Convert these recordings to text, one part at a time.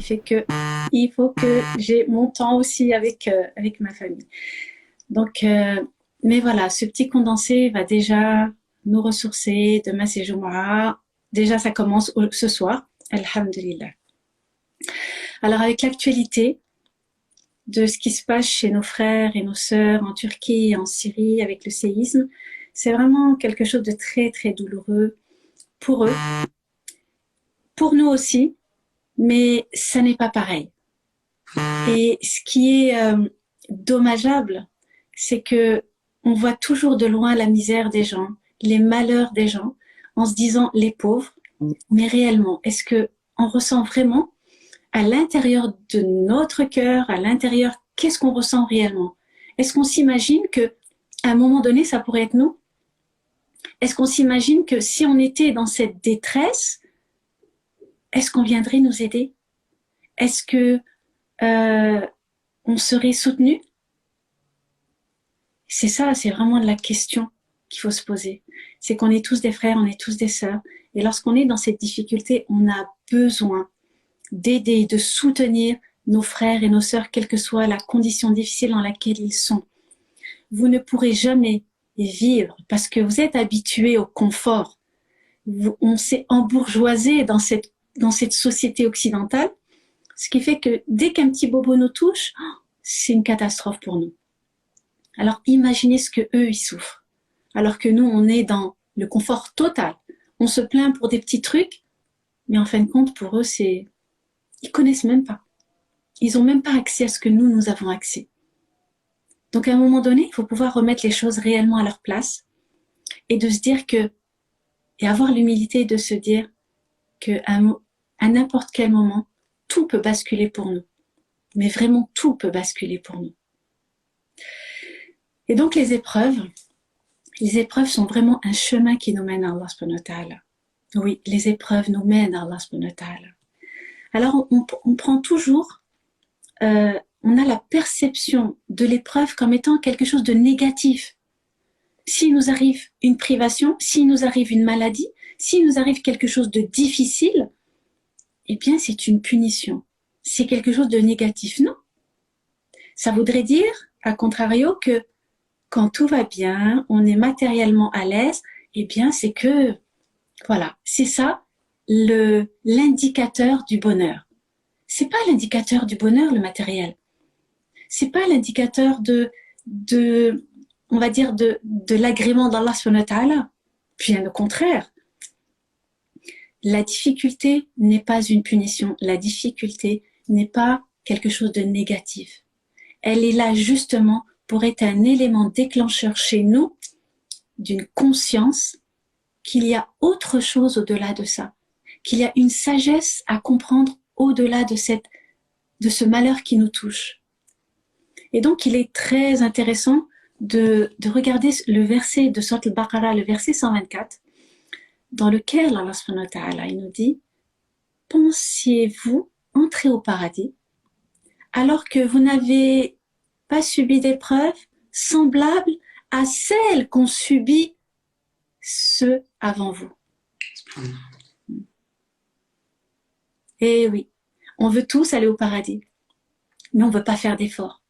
fait que il faut que j'ai mon temps aussi avec ma famille. Donc, mais voilà, ce petit condensé va déjà nous ressourcer. Demain, c'est Jumu'ah. Déjà, ça commence ce soir. Alhamdulillah. Alors, avec l'actualité de ce qui se passe chez nos frères et nos sœurs en Turquie et en Syrie avec le séisme, c'est vraiment quelque chose de très, très douloureux pour eux, pour nous aussi, mais ça n'est pas pareil. Et ce qui est dommageable, c'est que on voit toujours de loin la misère des gens, les malheurs des gens, en se disant les pauvres. Mais réellement, est-ce que on ressent vraiment à l'intérieur de notre cœur, à l'intérieur, qu'est-ce qu'on ressent réellement? Est-ce qu'on s'imagine que à un moment donné, ça pourrait être nous? Est-ce qu'on s'imagine que si on était dans cette détresse, est-ce qu'on viendrait nous aider? Est-ce que on serait soutenu? C'est ça, c'est vraiment la question qu'il faut se poser. C'est qu'on est tous des frères, on est tous des sœurs. Et lorsqu'on est dans cette difficulté, on a besoin d'aider, de soutenir nos frères et nos sœurs, quelle que soit la condition difficile dans laquelle ils sont. Vous ne pourrez jamais vivre parce que vous êtes habitués au confort. On s'est embourgeoisé dans cette société occidentale, ce qui fait que dès qu'un petit bobo nous touche, c'est une catastrophe pour nous. Alors imaginez ce que eux ils souffrent, alors que nous on est dans le confort total. On se plaint pour des petits trucs, mais en fin de compte pour eux ils connaissent même pas. Ils ont même pas accès à ce que nous avons accès. Donc à un moment donné, il faut pouvoir remettre les choses réellement à leur place et de se dire que et avoir l'humilité de se dire que à n'importe quel moment, tout peut basculer pour nous. Mais vraiment tout peut basculer pour nous. Et donc les épreuves sont vraiment un chemin qui nous mène à Allah subhanahu wa ta'ala. Oui, les épreuves nous mènent à Allah subhanahu wa ta'ala. Alors on prend toujours, on a la perception de l'épreuve comme étant quelque chose de négatif. S'il nous arrive une privation, s'il nous arrive une maladie, s'il nous arrive quelque chose de difficile, eh bien c'est une punition. C'est quelque chose de négatif, non? Ça voudrait dire, à contrario, que quand tout va bien, on est matériellement à l'aise, eh bien c'est que, voilà, c'est ça l'indicateur du bonheur. C'est pas l'indicateur du bonheur, le matériel. C'est pas l'indicateur on va dire, de l'agrément d'Allah subhanahu wa ta'ala. Bien au contraire. La difficulté n'est pas une punition. La difficulté n'est pas quelque chose de négatif. Elle est là justement pour être un élément déclencheur chez nous d'une conscience qu'il y a autre chose au-delà de ça, qu'il y a une sagesse à comprendre au-delà de ce malheur qui nous touche. Et donc, il est très intéressant de regarder le verset de Sourate al-Baqarah, le verset 124, dans lequel Allah subhanahu wa ta'ala, il nous dit « Pensiez-vous entrer au paradis alors que vous n'avez pas subi d'épreuves semblables à celles qu'ont subies ceux avant vous. » Eh oui, on veut tous aller au paradis, mais on ne veut pas faire d'efforts.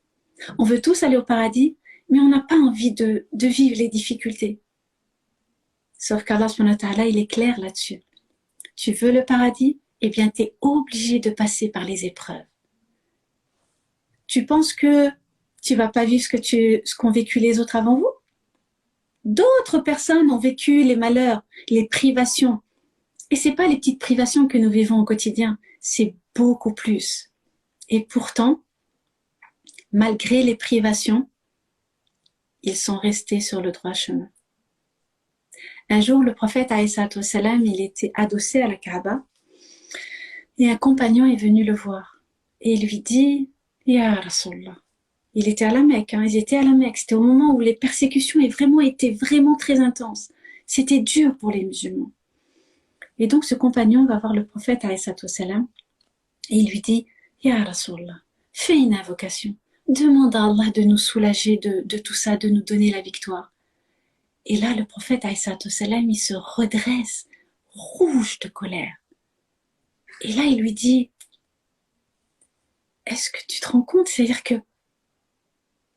On veut tous aller au paradis, mais on n'a pas envie de vivre les difficultés. Sauf qu'Allah subhanahu wa ta'ala, il est clair là-dessus. Tu veux le paradis? Eh bien, tu es obligé de passer par les épreuves. Tu penses que tu vas pas vivre ce qu'ont vécu les autres avant vous? D'autres personnes ont vécu les malheurs, les privations. Et c'est pas les petites privations que nous vivons au quotidien, c'est beaucoup plus. Et pourtant, malgré les privations, ils sont restés sur le droit chemin. Un jour, le prophète alayhi salatu wassalam, il était adossé à la Kaaba et un compagnon est venu le voir. Et il lui dit, Ya Rasulallah. Il était à la Mecque, ils étaient à la Mecque. C'était au moment où les persécutions étaient vraiment très intenses. C'était dur pour les musulmans. Et donc, ce compagnon va voir le prophète alayhi salatu wassalam et il lui dit, Ya Rasulallah, fais une invocation. Demande à Allah de nous soulager de tout ça, de nous donner la victoire. Et là, le prophète alayhi salatu wassalam, il se redresse, rouge de colère. Et là, il lui dit, est-ce que tu te rends compte? C'est-à-dire que,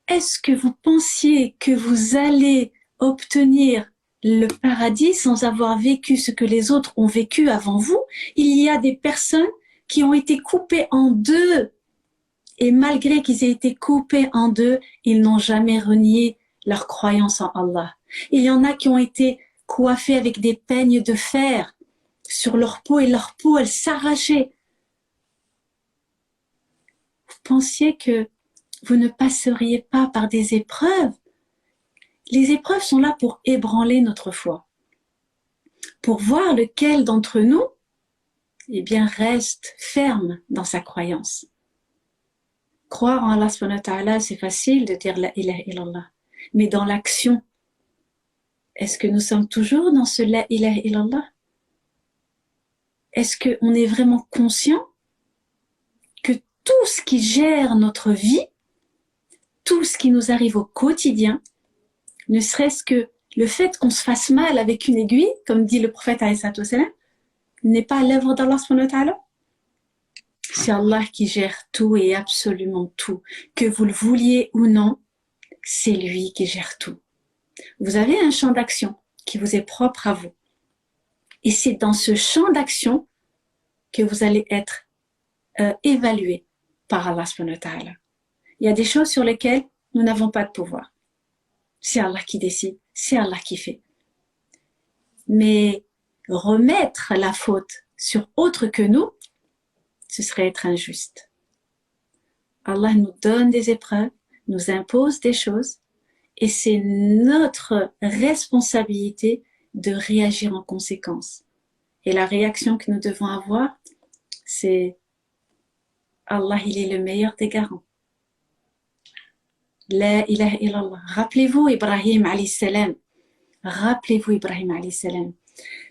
est-ce que vous pensiez que vous allez obtenir le paradis sans avoir vécu ce que les autres ont vécu avant vous? Il y a des personnes qui ont été coupées en deux, et malgré qu'ils aient été coupés en deux, ils n'ont jamais renié leur croyance en Allah. Il y en a qui ont été coiffés avec des peignes de fer sur leur peau, et leur peau, elle s'arrachait. Vous pensiez que vous ne passeriez pas par des épreuves? Les épreuves sont là pour ébranler notre foi, pour voir lequel d'entre nous, eh bien, reste ferme dans sa croyance. Croire en Allah subhanahu wa ta'ala, c'est facile de dire la ilaha illallah. Mais dans l'action, est-ce que nous sommes toujours dans ce la ilaha illallah? Est-ce qu'on est vraiment conscient que tout ce qui gère notre vie, tout ce qui nous arrive au quotidien, ne serait-ce que le fait qu'on se fasse mal avec une aiguille, comme dit le prophète alayhi salatu wassalam, n'est pas l'œuvre d'Allah subhanahu wa ta'ala? C'est Allah qui gère tout et absolument tout. Que vous le vouliez ou non, c'est lui qui gère tout. Vous avez un champ d'action qui vous est propre à vous. Et c'est dans ce champ d'action que vous allez être évalué par Allah subhanahu wa ta'ala. Il y a des choses sur lesquelles nous n'avons pas de pouvoir. C'est Allah qui décide, c'est Allah qui fait. Mais remettre la faute sur autre que nous, ce serait être injuste. Allah nous donne des épreuves, nous impose des choses, et c'est notre responsabilité de réagir en conséquence. Et la réaction que nous devons avoir, c'est Allah, il est le meilleur des garants. La ilaha illallah. Rappelez-vous Ibrahim alayhi salam. Rappelez-vous Ibrahim alayhi salam.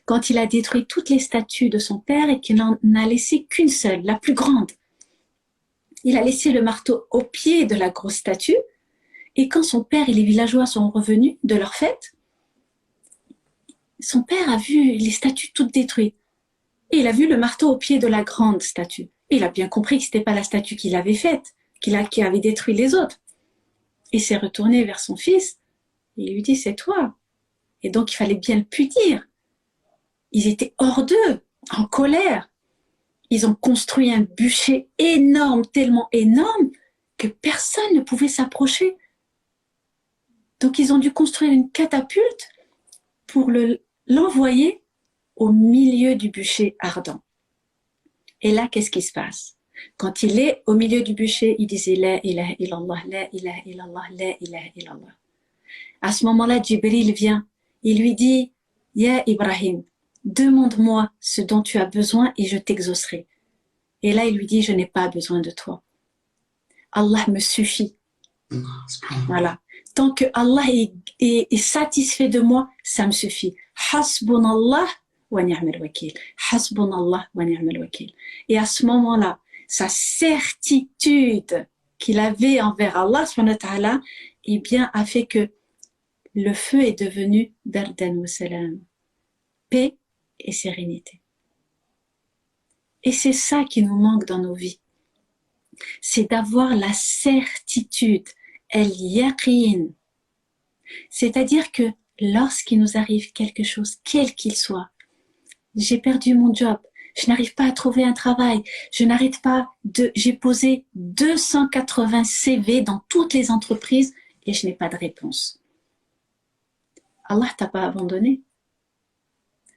Quand il a détruit toutes les statues de son père et qu'il n'en a laissé qu'une seule, la plus grande. Il a laissé le marteau au pied de la grosse statue, et quand son père et les villageois sont revenus de leur fête, son père a vu les statues toutes détruites. Et il a vu le marteau au pied de la grande statue. Et il a bien compris que ce n'était pas la statue qu'il avait faite, qui avait détruit les autres. Il s'est retourné vers son fils, et il lui dit, c'est toi. Et donc il fallait bien le punir. Ils étaient hors d'eux, en colère. Ils ont construit un bûcher énorme, tellement énorme, que personne ne pouvait s'approcher. Donc ils ont dû construire une catapulte pour l'envoyer au milieu du bûcher ardent. Et là, qu'est-ce qui se passe? Quand il est au milieu du bûcher, il disait La ilaha illallah, la ilaha illallah, la ilaha illallah. À ce moment-là, Jibril vient, il lui dit Ya Ibrahim, demande-moi ce dont tu as besoin et je t'exaucerai. Et là, il lui dit, je n'ai pas besoin de toi. Allah me suffit. Voilà. Tant que Allah est satisfait de moi, ça me suffit. Hasbunallah wa ni'mal wakil. Hasbunallah wa ni'mal wakil. Et à ce moment-là, sa certitude qu'il avait envers Allah subhanahu wa ta'ala, eh bien, a fait que le feu est devenu bardan wa salam. Paix et sérénité. Et c'est ça qui nous manque dans nos vies. C'est d'avoir la certitude, el-yaqin. C'est-à-dire que lorsqu'il nous arrive quelque chose, quel qu'il soit, j'ai perdu mon job, je n'arrive pas à trouver un travail, j'ai posé 280 CV dans toutes les entreprises et je n'ai pas de réponse. Allah t'a pas abandonné.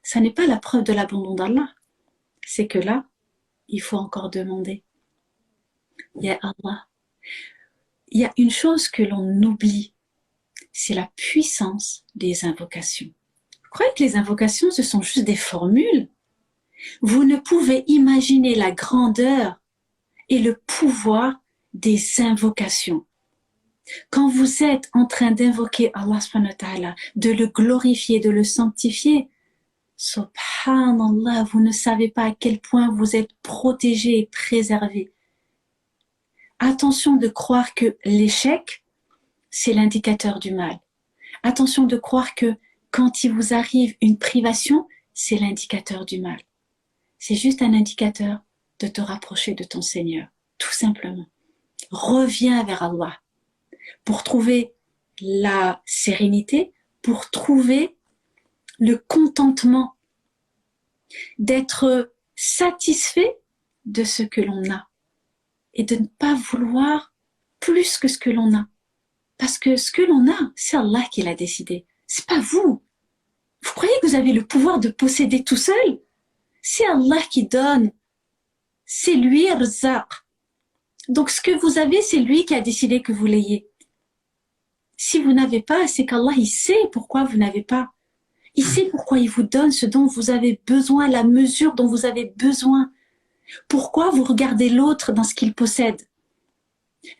Ça n'est pas la preuve de l'abandon d'Allah. C'est que là, il faut encore demander. Ya Allah. Il y a une chose que l'on oublie, c'est la puissance des invocations. Vous croyez que les invocations, ce sont juste des formules? Vous ne pouvez imaginer la grandeur et le pouvoir des invocations. Quand vous êtes en train d'invoquer Allah subhanahu wa ta'ala, de le glorifier, de le sanctifier, subhanallah, vous ne savez pas à quel point vous êtes protégé et préservé. Attention de croire que l'échec, c'est l'indicateur du mal. Attention de croire que quand il vous arrive une privation, c'est l'indicateur du mal. C'est juste un indicateur de te rapprocher de ton Seigneur. tout simplement. Reviens vers Allah pour trouver la sérénité, pour trouver le contentement, d'être satisfait de ce que l'on a et de ne pas vouloir plus que ce que l'on a. Parce que ce que l'on a, c'est Allah qui l'a décidé. C'est pas vous. Vous croyez que vous avez le pouvoir de posséder tout seul? C'est Allah qui donne. C'est lui, Razzaq. Donc ce que vous avez, c'est lui qui a décidé que vous l'ayez. Si vous n'avez pas, c'est qu'Allah, il sait pourquoi vous n'avez pas. Il sait pourquoi il vous donne ce dont vous avez besoin, la mesure dont vous avez besoin. Pourquoi vous regardez l'autre dans ce qu'il possède?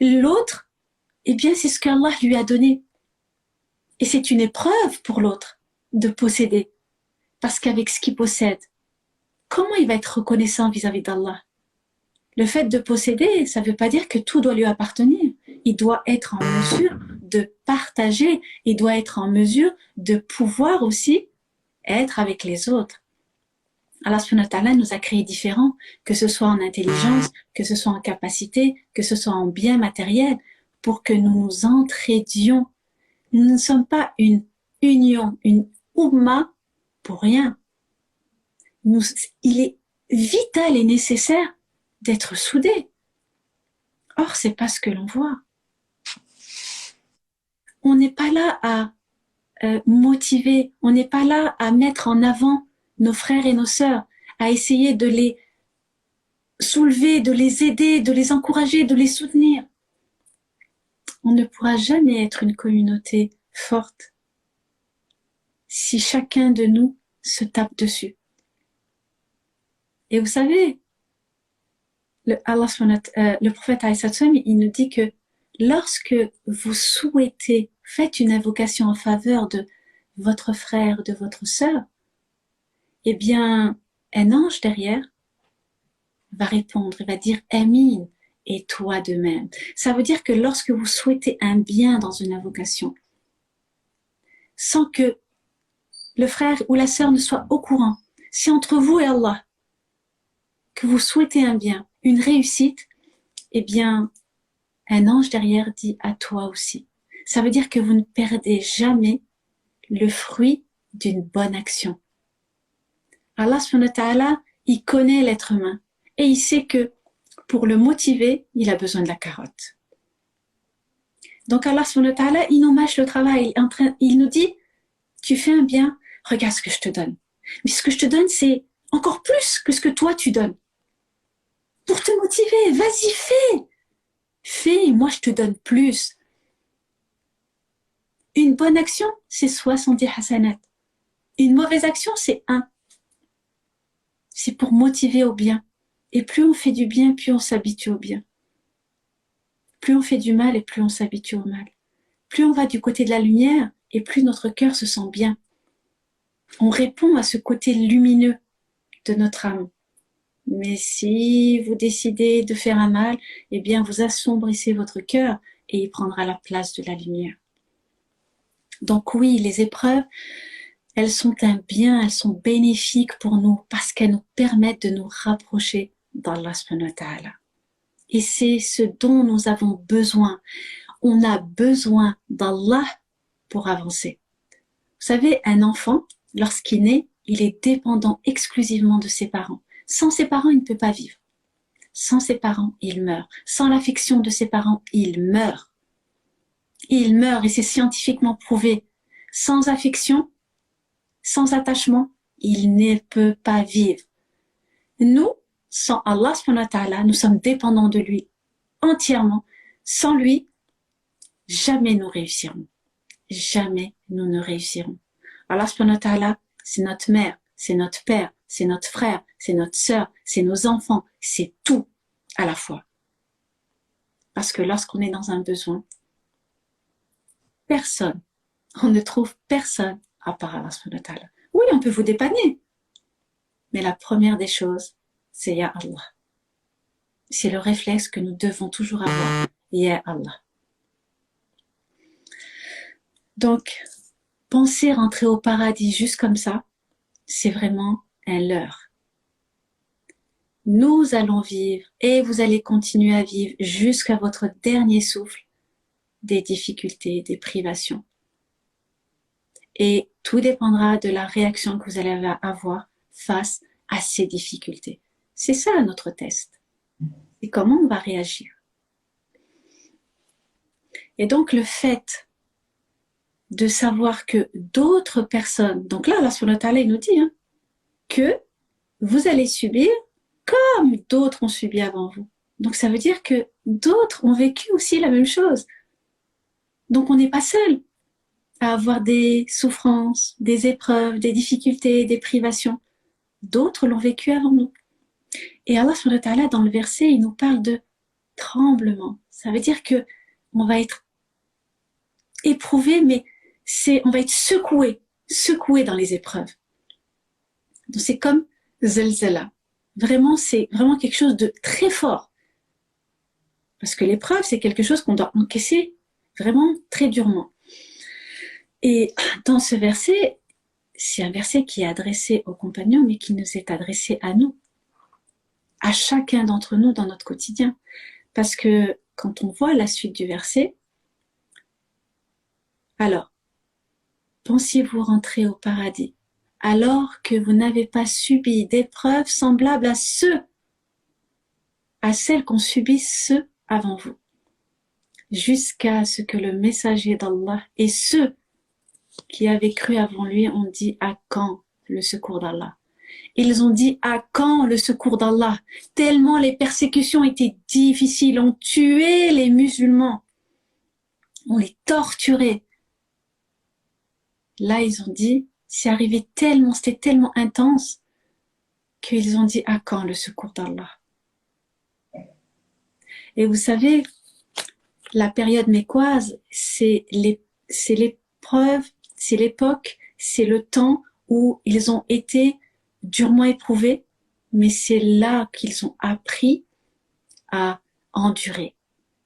L'autre, eh bien, c'est ce qu'Allah lui a donné. Et c'est une épreuve pour l'autre de posséder. Parce qu'avec ce qu'il possède, comment il va être reconnaissant vis-à-vis d'Allah? Le fait de posséder, ça ne veut pas dire que tout doit lui appartenir. Il doit être en mesure de partager, il doit être en mesure de pouvoir aussi être avec les autres. Allah subhanahu wa ta'ala nous a créés différents, que ce soit en intelligence, que ce soit en capacité, que ce soit en bien matériel, pour que nous nous entraidions. Nous ne sommes pas une union, une umma pour rien. Il est vital et nécessaire d'être soudés. Or, c'est pas ce que l'on voit. On n'est pas là à motiver, on n'est pas là à mettre en avant nos frères et nos sœurs, à essayer de les soulever, de les aider, de les encourager, de les soutenir. On ne pourra jamais être une communauté forte si chacun de nous se tape dessus. Et vous savez, le prophète il nous dit que lorsque vous souhaitez, faites une invocation en faveur de votre frère, de votre sœur, eh bien, un ange derrière va répondre, il va dire Amin, et toi de même. Ça veut dire que lorsque vous souhaitez un bien dans une invocation, sans que le frère ou la sœur ne soit au courant, si entre vous et Allah, que vous souhaitez un bien, une réussite, eh bien, un ange derrière dit à toi aussi. Ça veut dire que vous ne perdez jamais le fruit d'une bonne action. Allah subhanahu wa ta'ala, il connaît l'être humain et il sait que pour le motiver, il a besoin de la carotte. Donc Allah subhanahu wa ta'ala, il nous mâche le travail, il nous dit, tu fais un bien, regarde ce que je te donne. Mais ce que je te donne, c'est encore plus que ce que toi tu donnes. Pour te motiver, vas-y, fais. Fais, moi je te donne plus. Une bonne action, c'est 70 hasanat. Une mauvaise action, c'est 1. C'est pour motiver au bien. Et plus on fait du bien, plus on s'habitue au bien. Plus on fait du mal et plus on s'habitue au mal. Plus on va du côté de la lumière et plus notre cœur se sent bien. On répond à ce côté lumineux de notre âme. Mais si vous décidez de faire un mal, eh bien vous assombrissez votre cœur et il prendra la place de la lumière. Donc oui, les épreuves, elles sont un bien, elles sont bénéfiques pour nous parce qu'elles nous permettent de nous rapprocher d'Allah subhanahu wa ta'ala. Et c'est ce dont nous avons besoin. On a besoin d'Allah pour avancer. Vous savez, un enfant, lorsqu'il naît, il est dépendant exclusivement de ses parents. Sans ses parents, il ne peut pas vivre. Sans ses parents, il meurt. Sans l'affection de ses parents, il meurt. Il meurt et c'est scientifiquement prouvé. Sans affection, sans attachement, il ne peut pas vivre. Nous, sans Allah subhanahu wa ta'ala, nous sommes dépendants de lui entièrement. Sans lui, jamais nous réussirons. Jamais nous ne réussirons. Allah subhanahu wa ta'ala, c'est notre mère, c'est notre père, c'est notre frère, c'est notre sœur, c'est nos enfants, c'est tout à la fois. Parce que lorsqu'on est dans un besoin, personne, on ne trouve personne à part Allah subhanahu wa ta'ala. Oui, on peut vous dépanner. Mais la première des choses, c'est Ya Allah. C'est le réflexe que nous devons toujours avoir. Ya Allah. Donc, penser rentrer au paradis juste comme ça, c'est vraiment un leurre. nous allons vivre et vous allez continuer à vivre jusqu'à votre dernier souffle des difficultés, des privations. Et tout dépendra de la réaction que vous allez avoir face à ces difficultés. C'est ça notre test. Et comment on va réagir. Et donc le fait de savoir que d'autres personnes, donc là, Allah subhanahu wa ta'ala, il nous dit que vous allez subir comme d'autres ont subi avant vous. Donc ça veut dire que d'autres ont vécu aussi la même chose. Donc on n'est pas seul à avoir des souffrances, des épreuves, des difficultés, des privations. D'autres l'ont vécu avant nous. Et Allah subhanahu wa ta'ala, dans le verset, il nous parle de tremblement. Ça veut dire que on va être éprouvé, mais on va être secoué dans les épreuves. Donc c'est comme zelzala. Vraiment, c'est vraiment quelque chose de très fort. Parce que l'épreuve, c'est quelque chose qu'on doit encaisser vraiment très durement. Et dans ce verset, c'est un verset qui est adressé aux compagnons, mais qui nous est adressé à nous, à chacun d'entre nous dans notre quotidien. Parce que quand on voit la suite du verset, alors, pensiez-vous rentrer au paradis alors que vous n'avez pas subi d'épreuves semblables à celles qu'ont subi ceux avant vous, jusqu'à ce que le messager d'Allah et ceux qui avaient cru avant lui ont dit à quand le secours d'Allah. Ils ont dit à quand le secours d'Allah, tellement les persécutions étaient difficiles, on tué les musulmans, on les torturait. Là, ils ont dit, c'était tellement intense qu'ils ont dit à quand le secours d'Allah. Et vous savez, la période mécoise, c'est l'épreuve, c'est l'époque, c'est le temps où ils ont été durement éprouvés, mais c'est là qu'ils ont appris à endurer,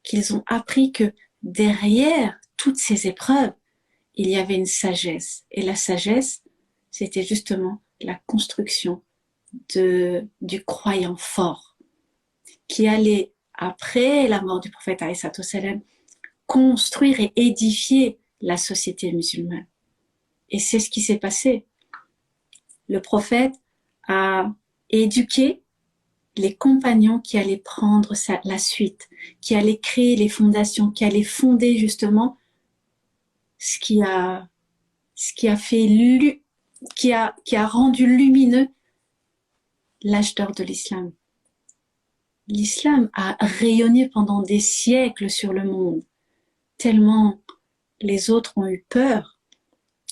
qu'ils ont appris que derrière toutes ces épreuves, il y avait une sagesse. Et la sagesse, c'était justement la construction du croyant fort, qui allait, après la mort du prophète alayhi salam, construire et édifier la société musulmane. Et c'est ce qui s'est passé. Le prophète a éduqué les compagnons qui allaient prendre la suite, qui allaient créer les fondations, qui allaient fonder justement ce qui a rendu lumineux l'âge d'or de l'islam. L'islam a rayonné pendant des siècles sur le monde, tellement les autres ont eu peur,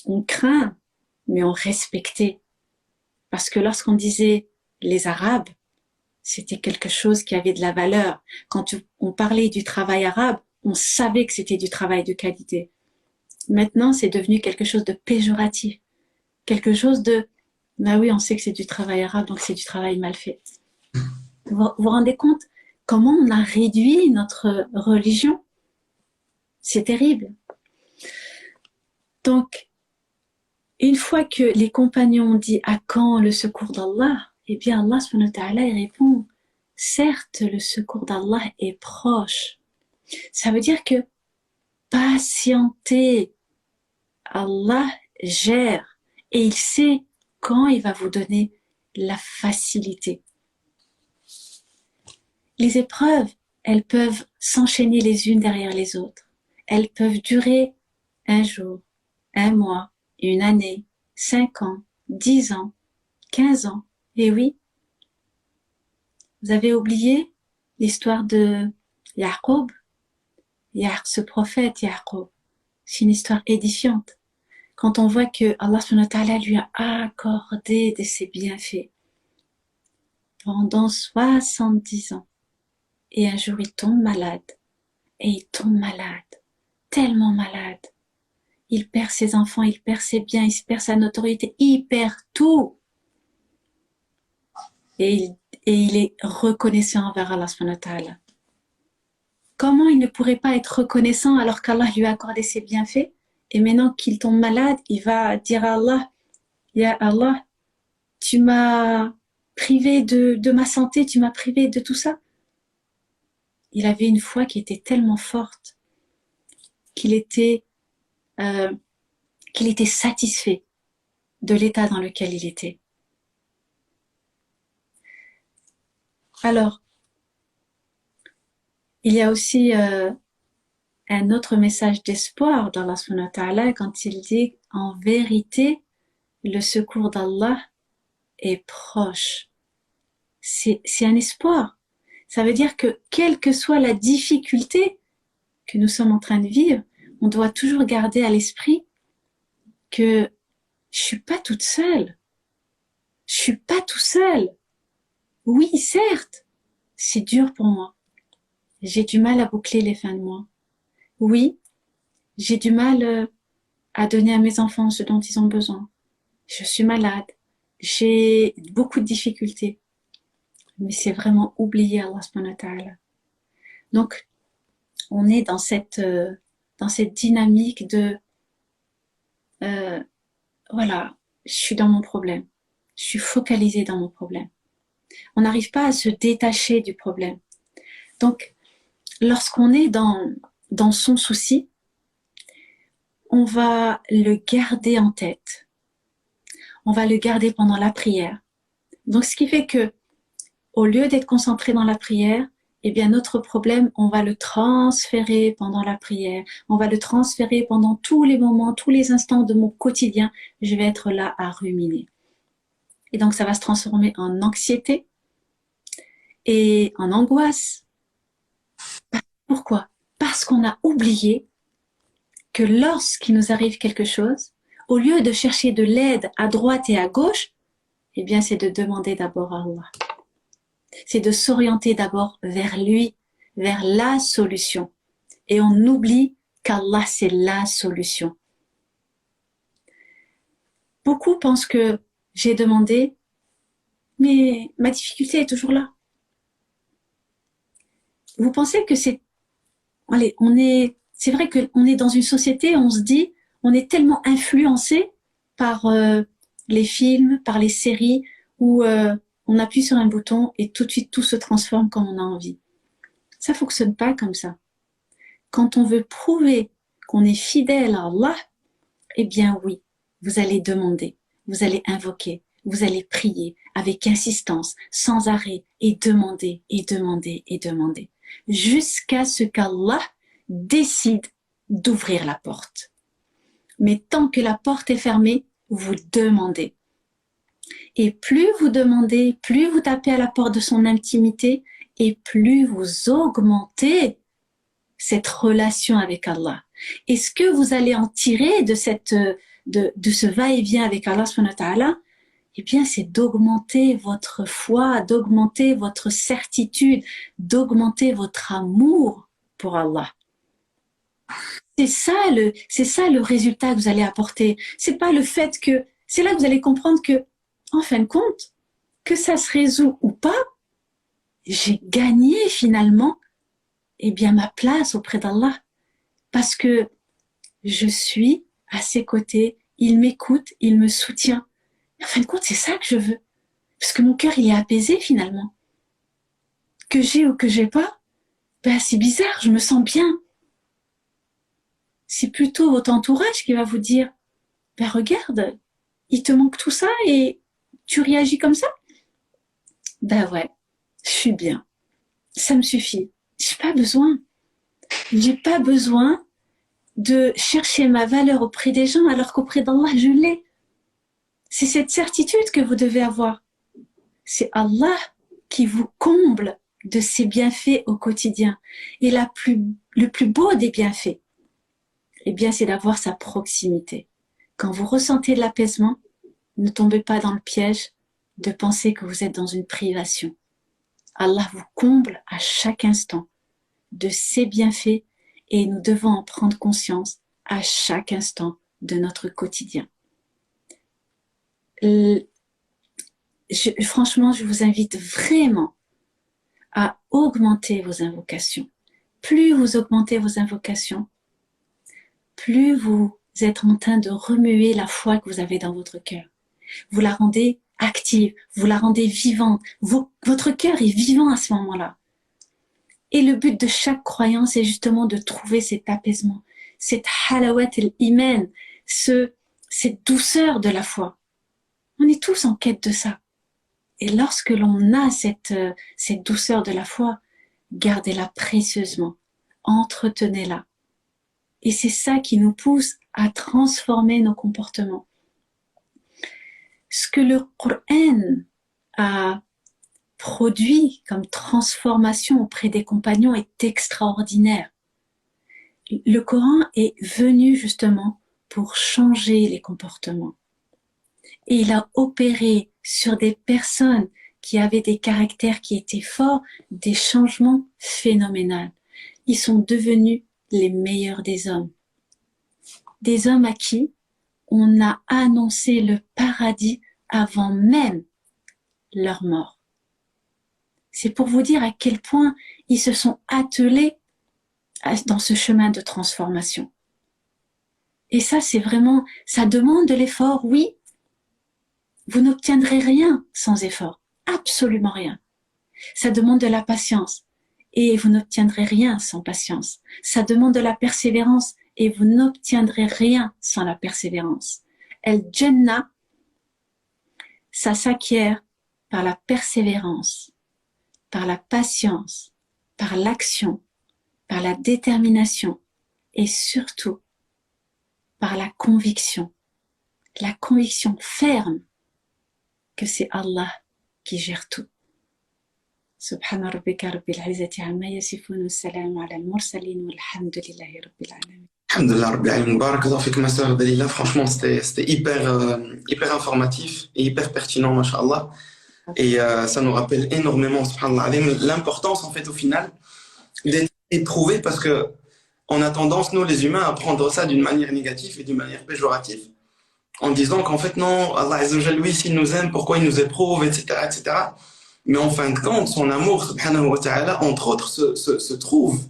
ont craint, mais ont respecté. Parce que lorsqu'on disait les Arabes, c'était quelque chose qui avait de la valeur. Quand on parlait du travail arabe, on savait que c'était du travail de qualité. Maintenant, c'est devenu quelque chose de péjoratif. Quelque chose de, bah oui, on sait que c'est du travail arabe, donc c'est du travail mal fait. Vous vous rendez compte comment on a réduit notre religion? C'est terrible. Donc, une fois que les compagnons ont dit à quand le secours d'Allah, eh bien Allah subhanahu wa ta'ala il répond, certes le secours d'Allah est proche. Ça veut dire que patientez, Allah gère et il sait quand il va vous donner la facilité. Les épreuves, elles peuvent s'enchaîner les unes derrière les autres. Elles peuvent durer un jour, un mois, une année, 5 ans, 10 ans, 15 ans. Et oui, vous avez oublié l'histoire de Yaqub, ce prophète Yaqub. C'est une histoire édifiante. Quand on voit que Allah subhanahu wa ta'ala lui a accordé de ses bienfaits pendant 70 ans. Et un jour, il tombe malade. Et il tombe malade. Tellement malade. Il perd ses enfants, il perd ses biens, il perd sa notoriété, il perd tout. Et il est reconnaissant envers Allah subhanahu wa ta'ala. Comment il ne pourrait pas être reconnaissant alors qu'Allah lui a accordé ses bienfaits? Et maintenant qu'il tombe malade, il va dire à Allah, Ya Allah, tu m'as privé de ma santé, tu m'as privé de tout ça. Il avait une foi qui était tellement forte qu'il était, euh, qu'il était satisfait de l'état dans lequel il était. Alors, il y a aussi un autre message d'espoir d'Allah subhanahu wa ta'ala quand il dit en vérité, le secours d'Allah est proche. C'est un espoir. Ça veut dire que quelle que soit la difficulté que nous sommes en train de vivre, on doit toujours garder à l'esprit que je suis pas toute seule. Je suis pas tout seul. Oui, certes, c'est dur pour moi. J'ai du mal à boucler les fins de mois. Oui, j'ai du mal à donner à mes enfants ce dont ils ont besoin. Je suis malade. J'ai beaucoup de difficultés. Mais c'est vraiment oublier Allah subhanahu wa ta'ala. Donc, on est dans cette dynamique de voilà, je suis dans mon problème. Je suis focalisée dans mon problème. On n'arrive pas à se détacher du problème. Donc, lorsqu'on est dans son souci, on va le garder en tête. On va le garder pendant la prière. Donc, ce qui fait que, au lieu d'être concentré dans la prière, eh bien, notre problème, on va le transférer pendant la prière. On va le transférer pendant tous les moments, tous les instants de mon quotidien. Je vais être là à ruminer. Et donc, ça va se transformer en anxiété et en angoisse. Pourquoi? Parce qu'on a oublié que lorsqu'il nous arrive quelque chose, au lieu de chercher de l'aide à droite et à gauche, eh bien, c'est de demander d'abord à Allah. C'est de s'orienter d'abord vers lui, vers la solution. Et on oublie qu'Allah, c'est la solution. Beaucoup pensent que j'ai demandé, mais ma difficulté est toujours là. Vous pensez que c'est... Allez, c'est vrai qu'on est dans une société, on se dit, on est tellement influencé par les films, par les séries, où on appuie sur un bouton et tout de suite tout se transforme comme on a envie. Ça fonctionne pas comme ça. Quand on veut prouver qu'on est fidèle à Allah, eh bien oui, vous allez demander, vous allez invoquer, vous allez prier avec insistance, sans arrêt, et demander, et demander, et demander, jusqu'à ce qu'Allah décide d'ouvrir la porte. Mais tant que la porte est fermée, vous demandez. Et plus vous demandez, plus vous tapez à la porte de son intimité, et plus vous augmentez cette relation avec Allah. Et ce que vous allez en tirer de ce va-et-vient avec Allah subhanahu wa ta'ala, eh bien, c'est d'augmenter votre foi, d'augmenter votre certitude, d'augmenter votre amour pour Allah. C'est ça le résultat que vous allez apporter. C'est pas le fait que, c'est là que vous allez comprendre que, en fin de compte, que ça se résout ou pas, j'ai gagné finalement, eh bien, ma place auprès d'Allah. Parce que je suis à ses côtés, il m'écoute, il me soutient. En fin de compte, c'est ça que je veux. Parce que mon cœur, il est apaisé finalement. Que j'ai ou que j'ai pas, ben c'est bizarre, je me sens bien. C'est plutôt votre entourage qui va vous dire, ben regarde, il te manque tout ça et tu réagis comme ça. Ben ouais, je suis bien. Ça me suffit. J'ai pas besoin. J'ai pas besoin de chercher ma valeur auprès des gens alors qu'auprès d'Allah, je l'ai. C'est cette certitude que vous devez avoir. C'est Allah qui vous comble de ses bienfaits au quotidien. Et le plus beau des bienfaits, eh bien, c'est d'avoir sa proximité. Quand vous ressentez de l'apaisement, ne tombez pas dans le piège de penser que vous êtes dans une privation. Allah vous comble à chaque instant de ses bienfaits et nous devons en prendre conscience à chaque instant de notre quotidien. Franchement, je vous invite vraiment à augmenter vos invocations. Plus vous augmentez vos invocations, plus vous êtes en train de remuer la foi que vous avez dans votre cœur. Vous la rendez active, vous la rendez vivante. Votre cœur est vivant à ce moment-là. Et le but de chaque croyance est justement de trouver cet apaisement, cette halawat al-iman, cette douceur de la foi. On est tous en quête de ça. Et lorsque l'on a cette douceur de la foi, gardez-la précieusement, entretenez-la. Et c'est ça qui nous pousse à transformer nos comportements. Ce que le Coran a produit comme transformation auprès des compagnons est extraordinaire. Le Coran est venu justement pour changer les comportements. Et il a opéré sur des personnes qui avaient des caractères qui étaient forts, des changements phénoménaux. Ils sont devenus les meilleurs des hommes. Des hommes à qui on a annoncé le paradis avant même leur mort. C'est pour vous dire à quel point ils se sont attelés dans ce chemin de transformation. Et ça, c'est vraiment, ça demande de l'effort, oui. Vous n'obtiendrez rien sans effort, absolument rien. Ça demande de la patience et vous n'obtiendrez rien sans patience. Ça demande de la persévérance et vous n'obtiendrez rien sans la persévérance. El Jannah, ça s'acquiert par la persévérance, par la patience, par l'action, par la détermination et surtout par la conviction ferme que c'est Allah qui gère tout. Subhana rabbika rabbil izzati amma yasifun wa salamun ala al-mursalin walhamdulillahi rabbil alamin. Alhamdulillah rabbil alamin. Barakallahu fik ma sœur Dalila. Franchement, c'était hyper informatif et hyper pertinent, mashallah. Et ça nous rappelle énormément, subhanallah, l'importance en fait au final d'être éprouvé, parce que on a tendance, nous les humains, à prendre ça d'une manière négative et d'une manière péjorative, en disant qu'en fait non, Allah Azza wa Jalla, lui, s'il nous aime, pourquoi il nous éprouve, etc., etc. Mais en fin de compte, son amour, subhanahu wa ta'ala, entre autres, se trouve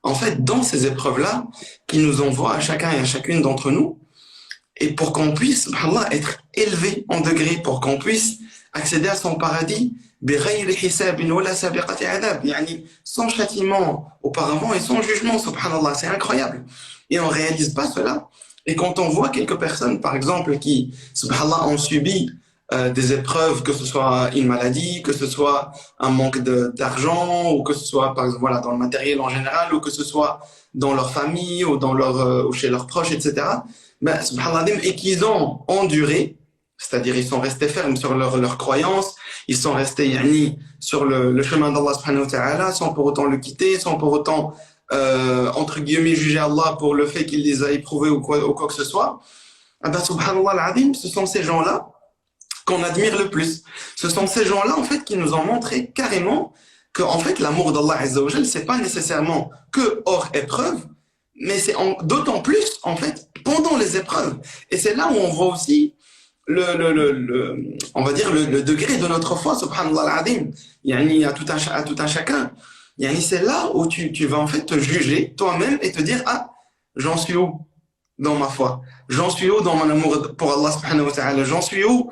en fait dans ces épreuves-là qui nous envoie à chacun et à chacune d'entre nous, et pour qu'on puisse, subhanallah, être élevé en degré, pour qu'on puisse accéder à son paradis sans châtiment auparavant et sans jugement, subhanallah, c'est incroyable. Et on réalise pas cela. Et quand on voit quelques personnes, par exemple, qui, subhanallah, ont subi des épreuves, que ce soit une maladie, que ce soit un manque d'argent, ou que ce soit, par exemple, voilà, dans le matériel en général, ou que ce soit dans leur famille, ou dans ou chez leurs proches, etc. Ben, subhanallah, et qu'ils ont enduré, c'est-à-dire ils sont restés fermes sur leur croyance, ils sont restés sur le chemin d'Allah subhanahu wa ta'ala, sans pour autant le quitter, sans pour autant entre guillemets juger Allah pour le fait qu'il les a éprouvés ou quoi que ce soit. Ah ben, subhanallah al-azim, ce sont ces gens-là qu'on admire le plus. Ce sont ces gens-là en fait qui nous ont montré carrément que en fait l'amour d'Allah Azza wa Jal, c'est pas nécessairement que hors épreuve, mais c'est d'autant plus en fait pendant les épreuves. Et c'est là où on voit aussi on va dire le degré de notre foi, subhanallah al-azim, à tout un chacun. C'est là où tu vas en fait te juger toi-même et te dire, ah, j'en suis où dans ma foi, j'en suis où dans mon amour pour Allah subhanahu wa ta'ala, j'en suis où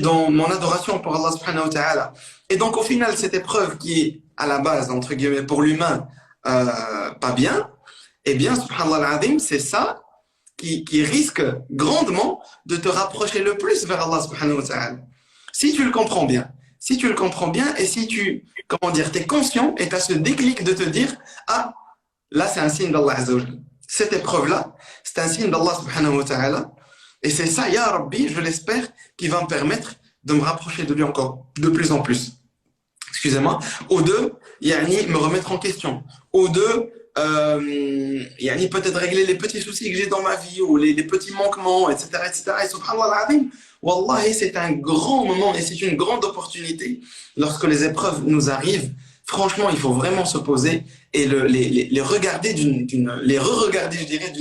dans mon adoration pour Allah subhanahu wa ta'ala. Et donc au final, cette épreuve qui est à la base, entre guillemets, pour l'humain, pas bien, eh bien, subhanallah al-azim, c'est ça qui risque grandement de te rapprocher le plus vers Allah subhanahu wa ta'ala. Si tu le comprends bien, et si t'es conscient et t'as ce déclic de te dire, ah, là c'est un signe d'Allah Azza wa Jalla. Cette épreuve-là, c'est un signe d'Allah subhanahu wa ta'ala. Et c'est ça, ya Rabbi, je l'espère, qui va me permettre de me rapprocher de lui encore de plus en plus. Excusez-moi. Ou de, me remettre en question. Ou de, peut-être régler les petits soucis que j'ai dans ma vie ou les petits manquements, etc., etc. Et subhanallah al-azim, wallahi, c'est un grand moment et c'est une grande opportunité lorsque les épreuves nous arrivent. Franchement, il faut vraiment se poser et les regarder les re-regarder, je dirais,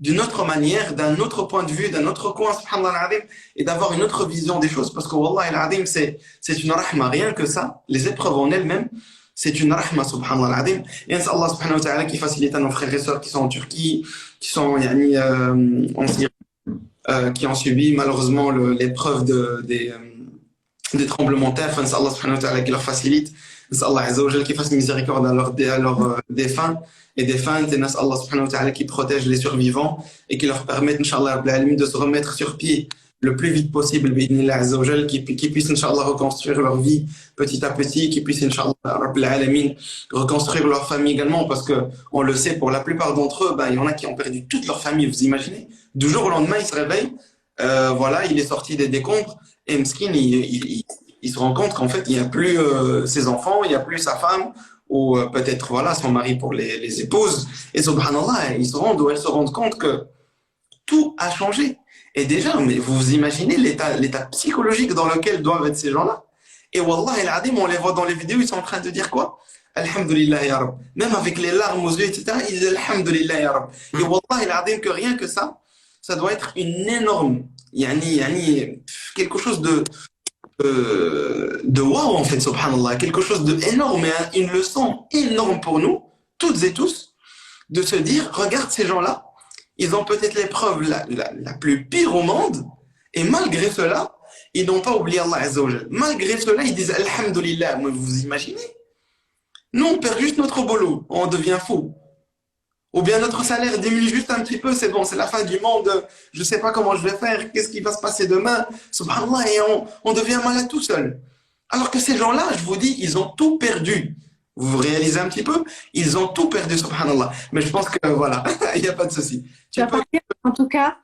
d'une autre manière, d'un autre point de vue, d'un autre coin, subhanallah al-azim, et d'avoir une autre vision des choses, parce que wallahi al-azim, c'est une rahma, rien que ça, les épreuves en elles-mêmes, c'est une rahma, subhanallah al-azim. Et c'est Allah subhanahu wa ta'ala qui facilite à nos frères et sœurs qui sont en Turquie, qui sont en Syrie, qui ont subi malheureusement l'épreuve des tremblements de terre, enfin, Allah subhanahu wa ta'ala qui leur facilite, Allah azza wa jalla qui fasse miséricorde à leurs défunts et défuntes, et Allah subhanahu wa ta'ala qui protège les survivants et qui leur permette, Inch'Allah, Rabbil Alamin, de se remettre sur pied le plus vite possible, bi'idhnillah azza wa jalla, qui puissent, Inch'Allah, reconstruire leur vie petit à petit, qui puissent, Inch'Allah, Rabbil Alamin, reconstruire leur famille également, parce que, on le sait, pour la plupart d'entre eux, ben, il y en a qui ont perdu toute leur famille, vous imaginez? Du jour au lendemain, ils se réveillent, voilà, il est sorti des décombres, et Mskin, il se rend compte qu'en fait, il n'y a plus ses enfants, il n'y a plus sa femme, ou peut-être voilà, son mari pour les épouses. Et subhanallah, ils se rendent ou elles se rendent compte que tout a changé. Et déjà, mais vous vous imaginez l'état psychologique dans lequel doivent être ces gens-là. Et wallah, on les voit dans les vidéos, ils sont en train de dire quoi? Alhamdulillah ya Rab. Même avec les larmes aux yeux, etc., ils disent Alhamdulillah ya Rab. Et wallah, que rien que ça doit être une énorme, quelque chose de waouh en fait, subhanallah, quelque chose d'énorme et une leçon énorme pour nous, toutes et tous, de se dire, regarde ces gens-là, ils ont peut-être l'épreuve la plus pire au monde, et malgré cela, ils n'ont pas oublié Allah Azza wa Jal. Malgré cela, ils disent Alhamdulillah. Mais vous imaginez? Nous, on perd juste notre boulot, on devient fou. Ou bien notre salaire diminue juste un petit peu, c'est bon, c'est la fin du monde, je ne sais pas comment je vais faire, qu'est-ce qui va se passer demain, subhanallah, et on devient malade tout seul. Alors que ces gens-là, je vous dis, ils ont tout perdu. Vous réalisez un petit peu? Ils ont tout perdu, subhanallah. Mais je pense que voilà, il n'y a pas de souci. Tu vas partir. En tout cas,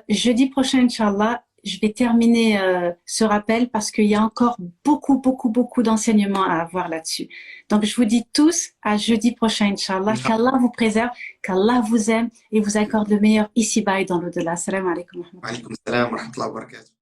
jeudi prochain, Inch'Allah, je vais terminer ce rappel parce qu'il y a encore beaucoup d'enseignements à avoir là-dessus. Donc, je vous dis tous à jeudi prochain, Inch'Allah. Qu'Allah vous préserve, qu'Allah vous aime et vous accorde le meilleur ici-bas et dans l'au-delà. Salam alaikum. Wa alaikum salam wa rahmatullahi wa barakatuh.